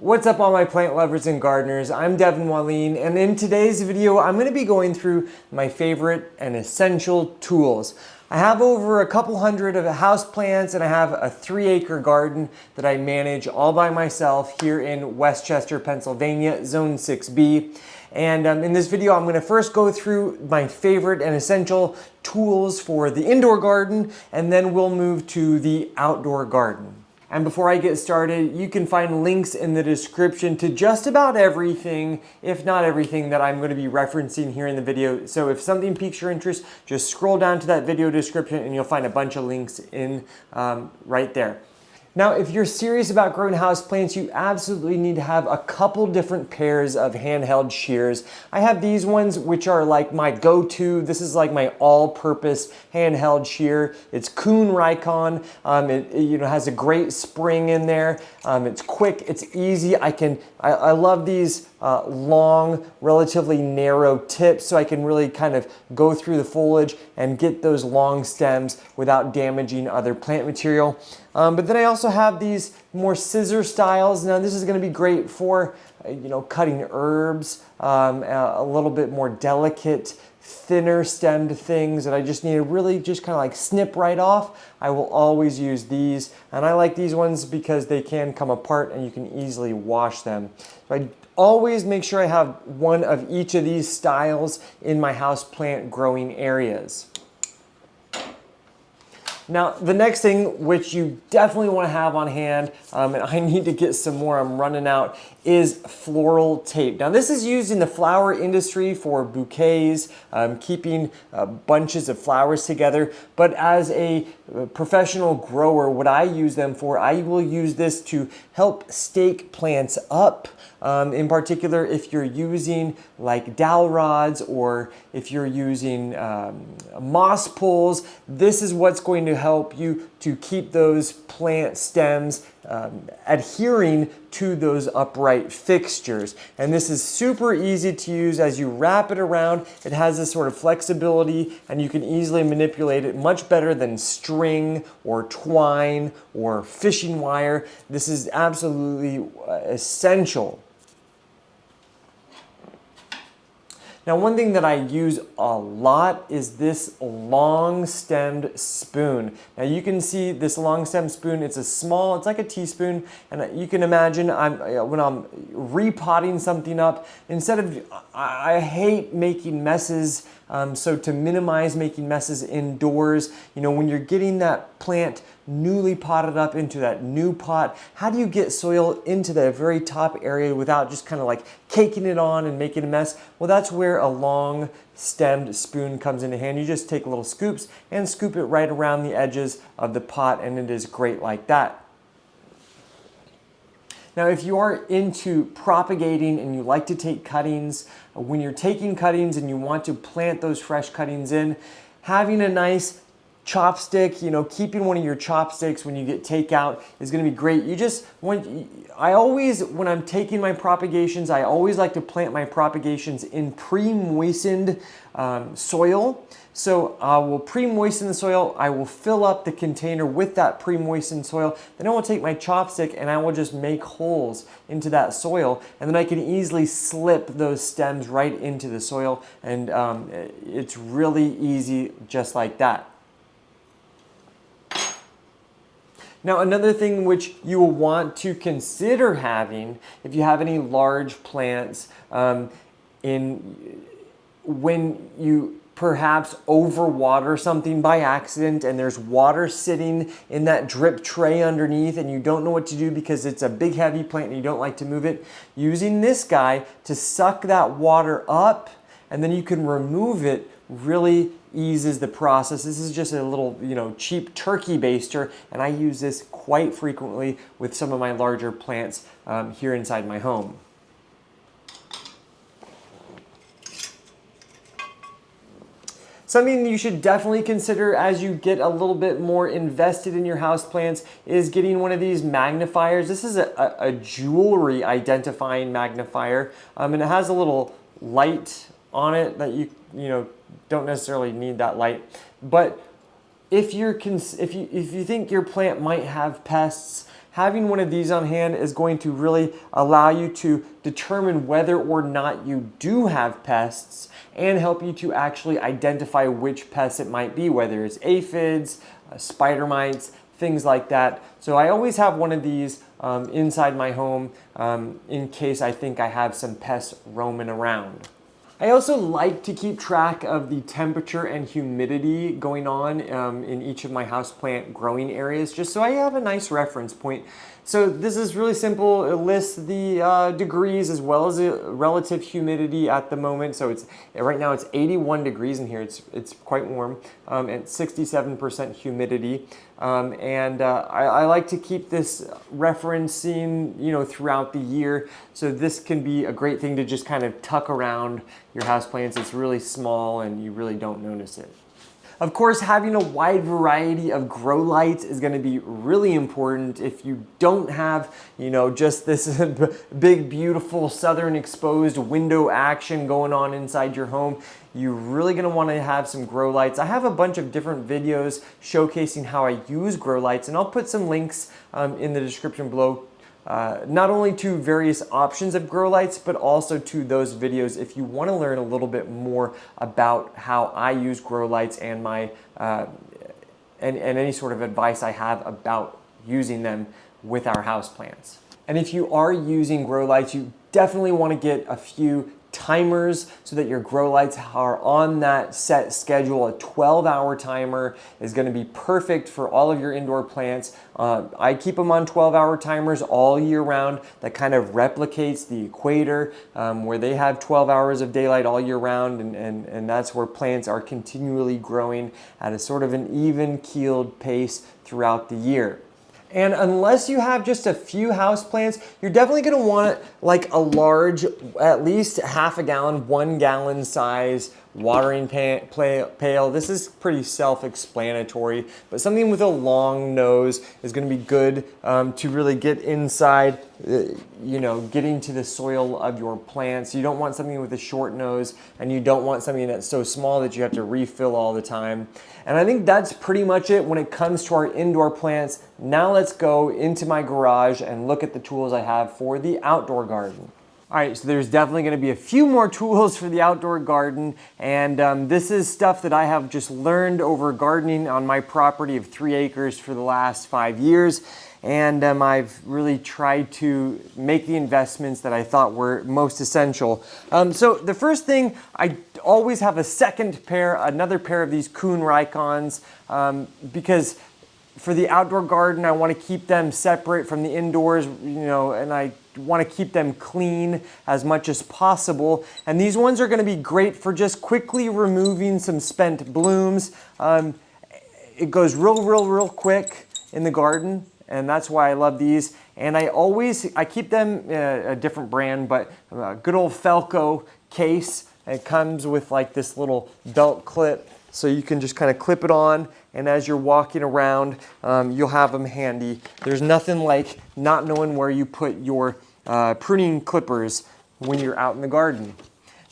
What's up all my plant lovers and gardeners? I'm Devin Wallien, and in today's video I'm going to be going through my favorite and essential tools. I have over a couple hundred of houseplants and I have a 3-acre garden that I manage all by myself here in Westchester, Pennsylvania, Zone 6B. And in this video I'm going to first go through my favorite and essential tools for the indoor garden, and then we'll move to the outdoor garden. And before I get started, you can find links in the description to just about everything, if not everything, that I'm going to be referencing here in the video. So if something piques your interest, just scroll down to that video description and you'll find a bunch of links in right there. Now, if you're serious about growing houseplants, you absolutely need to have a couple different pairs of handheld shears. I have these ones, which are like my go-to. This is like my all-purpose handheld shear. It's Kuhn Rikon. It has a great spring in there. It's quick. It's easy. I love these long, relatively narrow tips, so I can really kind of go through the foliage and get those long stems without damaging other plant material. But then I also have these more scissor styles. Now this is going to be great for cutting herbs, a little bit more delicate, thinner stemmed things that I just need to really just kind of like snip right off. I will always use these, and I like these ones because they can come apart and you can easily wash them. So I always make sure I have one of each of these styles in my houseplant growing areas. Now, the next thing, which you definitely want to have on hand, and I need to get some more, I'm running out, is floral tape. Now, this is used in the flower industry for bouquets, keeping bunches of flowers together. But as a professional grower, what I use them for, I will use this to help stake plants up. In particular, if you're using like dowel rods or if you're using moss poles, this is what's going to help you to keep those plant stems adhering to those upright fixtures. And this is super easy to use. As you wrap it around, it has this sort of flexibility and you can easily manipulate it much better than string or twine or fishing wire. This is absolutely essential. Now, one thing that I use a lot is this long-stemmed spoon. Now, you can see this long-stemmed spoon. It's it's like a teaspoon, and you can imagine when I'm repotting something up, I hate making messes, so to minimize making messes indoors, when you're getting that plant newly potted up into that new pot, how do you get soil into the very top area without just kind of like caking it on and making a mess? Well, that's where a long stemmed spoon comes into hand. You just take little scoops and scoop it right around the edges of the pot, and it is great like that. Now, if you are into propagating and you like to take cuttings, when you're taking cuttings and you want to plant those fresh cuttings in, having a nice chopstick, keeping one of your chopsticks when you get takeout is going to be great. When I'm taking my propagations, I always like to plant my propagations in pre-moistened soil. So I will pre-moisten the soil, I will fill up the container with that pre-moistened soil, then I will take my chopstick and I will just make holes into that soil, and then I can easily slip those stems right into the soil, and it's really easy just like that. Now, another thing which you will want to consider having, if you have any large plants, when you perhaps overwater something by accident and there's water sitting in that drip tray underneath and you don't know what to do because it's a big heavy plant and you don't like to move it, using this guy to suck that water up and then you can remove it really eases the process. This is just a little, cheap turkey baster, and I use this quite frequently with some of my larger plants here inside my home. Something you should definitely consider as you get a little bit more invested in your houseplants is getting one of these magnifiers. This is a jewelry identifying magnifier, and it has a little light on it that you don't necessarily need that light. But if you think your plant might have pests, having one of these on hand is going to really allow you to determine whether or not you do have pests and help you to actually identify which pests it might be, whether it's aphids, spider mites, things like that. So I always have one of these inside my home in case I think I have some pests roaming around. I also like to keep track of the temperature and humidity going on in each of my houseplant growing areas, just so I have a nice reference point. So this is really simple. It lists the degrees as well as the relative humidity at the moment. So right now it's 81 degrees in here. It's quite warm and 67% humidity. I like to keep this referencing, throughout the year. So this can be a great thing to just kind of tuck around your houseplants. It's really small and you really don't notice it. Of course, having a wide variety of grow lights is going to be really important. If you don't have, just this big, beautiful southern exposed window action going on inside your home, you're really going to want to have some grow lights. I have a bunch of different videos showcasing how I use grow lights, and I'll put some links in the description below. Not only to various options of grow lights, but also to those videos if you want to learn a little bit more about how I use grow lights and my and any sort of advice I have about using them with our houseplants. And if you are using grow lights, you definitely want to get a few timers so that your grow lights are on that set schedule. A 12-hour timer is going to be perfect for all of your indoor plants. I keep them on 12-hour timers all year round. That kind of replicates the equator where they have 12 hours of daylight all year round, and that's where plants are continually growing at a sort of an even-keeled pace throughout the year. And unless you have just a few houseplants, you're definitely going to want like a large, at least half a gallon, 1 gallon size watering pail. This is pretty self-explanatory, but something with a long nose is going to be good to really get inside, getting to the soil of your plants. You don't want something with a short nose, and you don't want something that's so small that you have to refill all the time. And I think that's pretty much it when it comes to our indoor plants. Now let's go into my garage and look at the tools I have for the outdoor garden. All right, so there's definitely going to be a few more tools for the outdoor garden, and this is stuff that I have just learned over gardening on my property of 3 acres for the last 5 years, and I've really tried to make the investments that I thought were most essential. So the first thing, I always have another pair of these Kuhn Rikons, because for the outdoor garden, I want to keep them separate from the indoors, and I want to keep them clean as much as possible. And these ones are going to be great for just quickly removing some spent blooms. It goes real quick in the garden, and that's why I love these. And I keep them a different brand, but a good old Felco case. It comes with like this little belt clip, so you can just kind of clip it on, and as you're walking around, you'll have them handy. There's nothing like not knowing where you put your pruning clippers when you're out in the garden.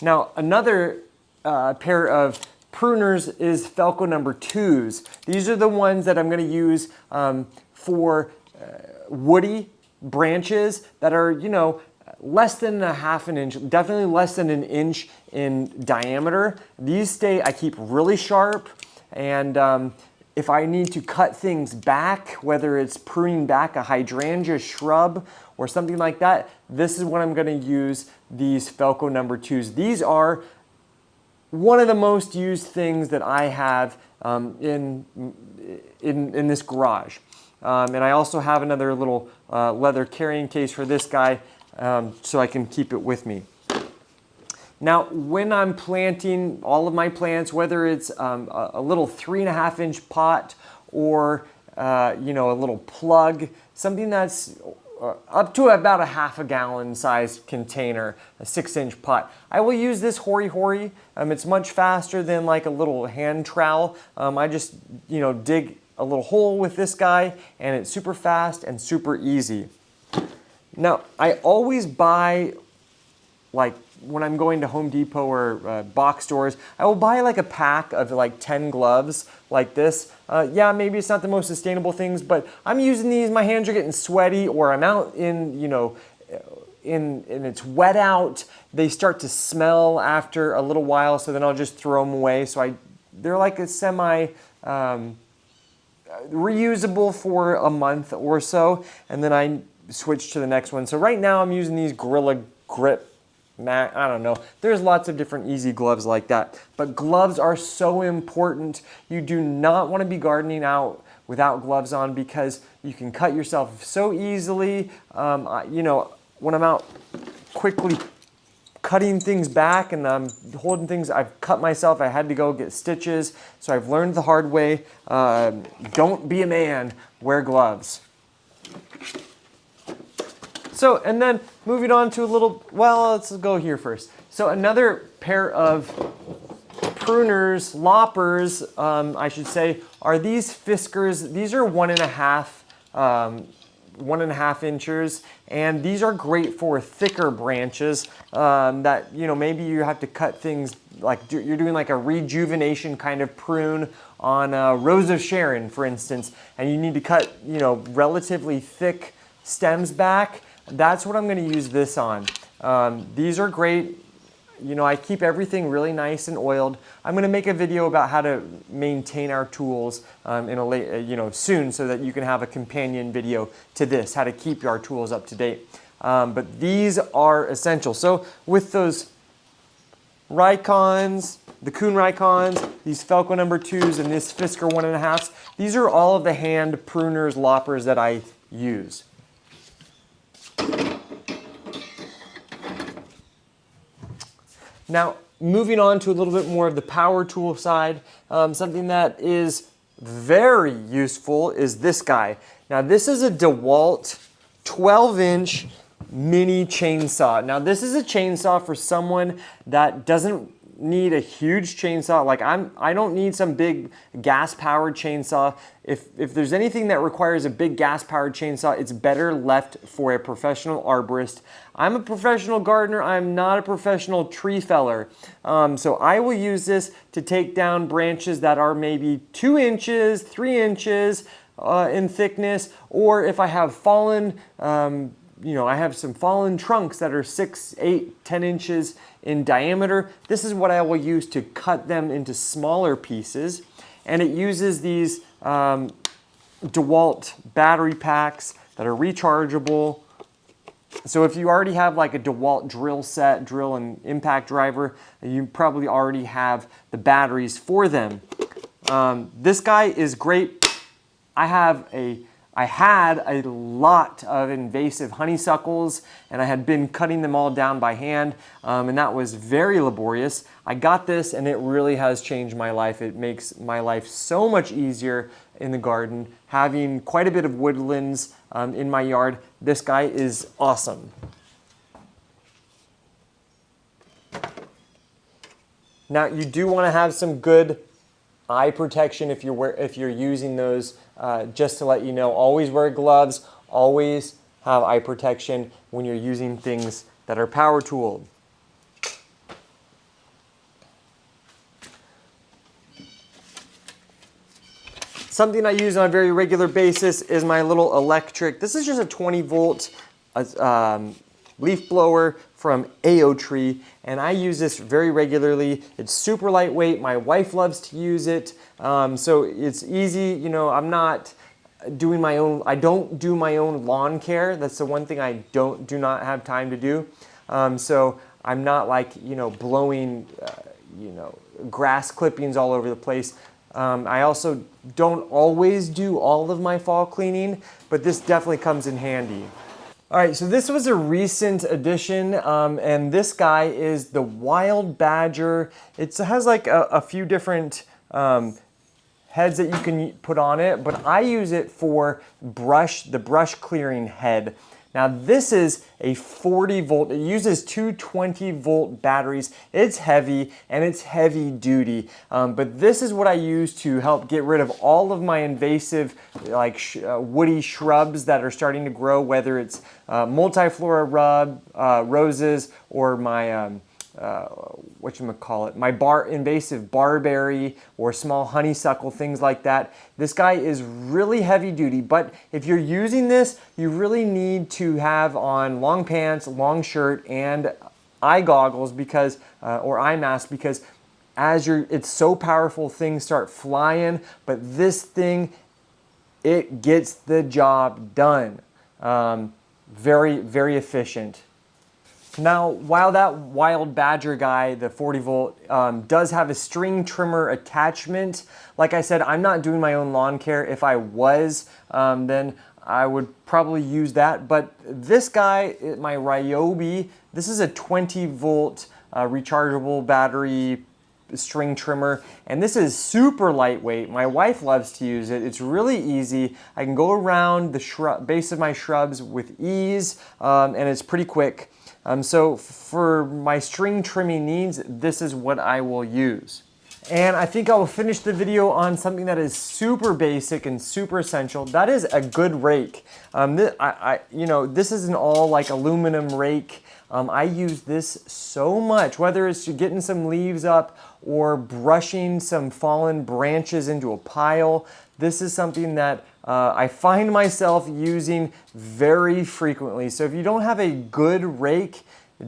Now, another pair of pruners is Felco number 2s. These are the ones that I'm going to use for woody branches that are, less than a half an inch, definitely less than an inch in diameter. These I keep really sharp, and if I need to cut things back, whether it's pruning back a hydrangea shrub or something like that, this is when I'm going to use these Felco number 2s. These are one of the most used things that I have in this garage. And I also have another little leather carrying case for this guy, so I can keep it with me. Now, when I'm planting all of my plants, whether it's a little 3.5 inch pot or a little plug, something that's up to about a half a gallon size container, a 6-inch pot, I will use this Hori Hori. It's much faster than like a little hand trowel. I just dig a little hole with this guy, and it's super fast and super easy. Now, I always buy like when I'm going to Home Depot or box stores, I will buy like a pack of like 10 gloves like this. Yeah, maybe it's not the most sustainable things, but I'm using these, my hands are getting sweaty, or I'm out in, you know, and it's wet out. They start to smell after a little while, so then I'll just throw them away. So they're like a semi reusable for a month or so, and then I switch to the next one. So right now I'm using these Gorilla Grip I don't know. There's lots of different easy gloves like that. But gloves are so important. You do not want to be gardening out without gloves on, because you can cut yourself so easily. You know, when I'm out quickly cutting things back and I'm holding things, I've cut myself, I had to go get stitches. So I've learned the hard way. Don't be a man, wear gloves. So, and then moving on to a little, well, let's go here first. So another pair of pruners, loppers, I should say, are these Fiskars. These are 1.5 inches, and these are great for thicker branches that, you know, maybe you have to cut things like you're doing like a rejuvenation kind of prune on Rose of Sharon, for instance, and you need to cut, you know, relatively thick stems back. That's what I'm going to use this on. These are great. You know, I keep everything really nice and oiled. I'm going to make a video about how to maintain our tools in a late, soon, so that you can have a companion video to this, how to keep our tools up to date. But these are essential. So with those Rikons, the Kuhn Rikons, these Felco number 2s, and this Fiskar 1.5s, these are all of the hand pruners, loppers that I use. Now, moving on to a little bit more of the power tool side, something that is very useful is this guy. Now, this is a DeWalt 12-inch mini chainsaw. Now, this is a chainsaw for someone that doesn't need a huge chainsaw. Like I don't need some big gas-powered chainsaw. If there's anything that requires a big gas-powered chainsaw, it's better left for a professional arborist. I'm a professional gardener. I'm not a professional tree feller. So I will use this to take down branches that are maybe 2 inches, 3 inches in thickness, or if I have fallen, I have some fallen trunks that are 6, 8, 10 inches in diameter. This is what I will use to cut them into smaller pieces. And it uses these DeWalt battery packs that are rechargeable. So if you already have like a DeWalt drill set, drill and impact driver, you probably already have the batteries for them. This guy is great. I had a lot of invasive honeysuckles, and I had been cutting them all down by hand, and that was very laborious. I got this, and it really has changed my life. It makes my life so much easier in the garden. Having quite a bit of woodlands in my yard, this guy is awesome. Now, you do want to have some good eye protection if you're using those. Just to let you know, always wear gloves, always have eye protection when you're using things that are power tooled. Something I use on a very regular basis is my little electric. This is just a 20 volt leaf blower from AO Tree, and I use this very regularly. It's super lightweight. My wife loves to use it, so it's easy. You know, I'm not doing my own. I don't do my own lawn care. That's the one thing I do not have time to do. So I'm not like blowing grass clippings all over the place. I also don't always do all of my fall cleaning, but this definitely comes in handy. All right, so this was a recent addition, and this guy is the Wild Badger. It has like a few different heads that you can put on it, but I use it for the brush clearing head. Now this is a 40 volt, it uses two 20 volt batteries. It's heavy and it's heavy duty, but this is what I use to help get rid of all of my invasive woody shrubs that are starting to grow, whether it's multiflora roses or my whatchamacallit, my invasive barberry or small honeysuckle, things like that. This guy is really heavy duty, but if you're using this, you really need to have on long pants, long shirt, and eye goggles because, or eye mask, because it's so powerful, things start flying, but this thing, it gets the job done. Very, very efficient. Now, while that Wild Badger guy, the 40 volt, does have a string trimmer attachment, like I said, I'm not doing my own lawn care. If I was, then I would probably use that. But this guy, my Ryobi, this is a 20 volt rechargeable battery string trimmer, and this is super lightweight. My wife loves to use it. It's really easy. I can go around the base of my shrubs with ease, and it's pretty quick. So for my string trimming needs, this is what I will use. And I think I will finish the video on something that is super basic and super essential. That is a good rake. This is an all like aluminum rake. I use this so much, whether it's getting some leaves up or brushing some fallen branches into a pile. This is something that I find myself using very frequently. So if you don't have a good rake,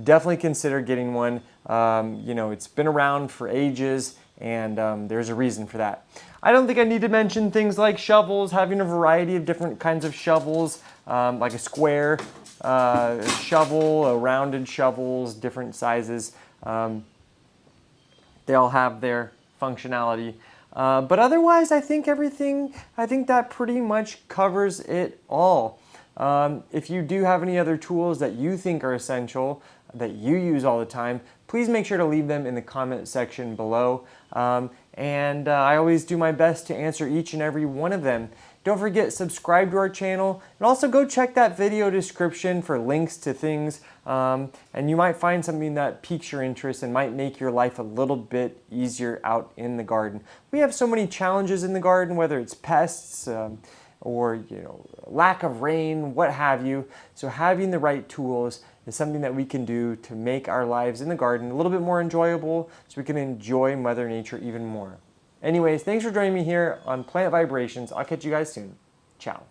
definitely consider getting one. It's been around for ages, and there's a reason for that. I don't think I need to mention things like shovels, having a variety of different kinds of shovels, like a square shovel, rounded shovels, different sizes. They all have their functionality. But otherwise, I think that pretty much covers it all. If you do have any other tools that you think are essential, that you use all the time, please make sure to leave them in the comment section below. I always do my best to answer each and every one of them. Don't forget, subscribe to our channel, and also go check that video description for links to things, and you might find something that piques your interest and might make your life a little bit easier out in the garden. We have so many challenges in the garden, whether it's pests, or lack of rain, what have you. So having the right tools is something that we can do to make our lives in the garden a little bit more enjoyable, so we can enjoy Mother Nature even more. Anyways, thanks for joining me here on Plant Vibrations. I'll catch you guys soon. Ciao.